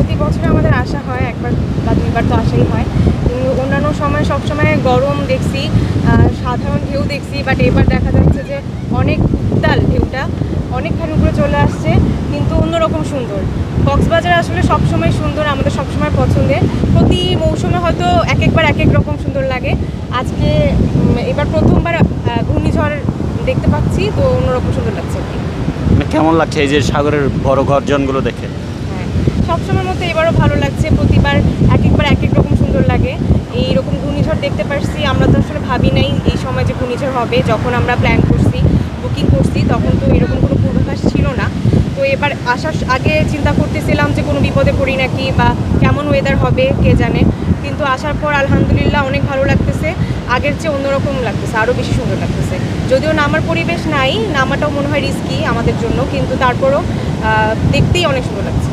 প্রতি বছর আমাদের আসা হয়, একবার বা দুইবার তো আসাই হয়। কিন্তু অন্যান্য সময় সবসময় গরম দেখছি, সাধারণ ঢেউ দেখছি, বাট এবার দেখা যাচ্ছে যে অনেক উত্তাল ঢেউটা, অনেকখানি উপরে চলে আসছে, কিন্তু অন্যরকম সুন্দর। কক্সবাজার আসলে সবসময় সুন্দর, আমাদের সবসময় পছন্দের। প্রতি মৌসুমে হয়তো এক একবার এক এক রকম সুন্দর লাগে। আজকে এবার প্রথমবার ঘূর্ণিঝড় দেখতে পাচ্ছি, তো অন্যরকম সুন্দর লাগছে আর কি। মানে কেমন লাগছে এই যে সাগরের বড় গর্জনগুলো দেখে? হ্যাঁ, সবসময়ের মতো এবারও ভালো লাগছে, প্রতিবার এক একবার এক এক রকম সুন্দর লাগে। এইরকম ঘূর্ণিঝড় দেখতে পারছি, আমরা তো আসলে ভাবি নাই এই সময় যে ঘূর্ণিঝড় হবে। যখন আমরা প্ল্যান করছি, বুকিং করছি, তখন তো এরকম কোনো পূর্বাভাস ছিল না। তো এবার আসার আগে চিন্তা করতেছিলাম যে কোনো বিপদে পড়ি নাকি বা কেমন ওয়েদার হবে কে জানে, কিন্তু আসার পর আলহামদুলিল্লাহ অনেক ভালো লাগতেছে। আগের চেয়ে অন্যরকম লাগতেছে, আরও বেশি সুন্দর লাগতেছে। যদিও নামার পরিবেশ নাই, নামাটাও মনে হয় রিস্কি আমাদের জন্য, কিন্তু তারপরও দেখতেই অনেক সুন্দর লাগছে।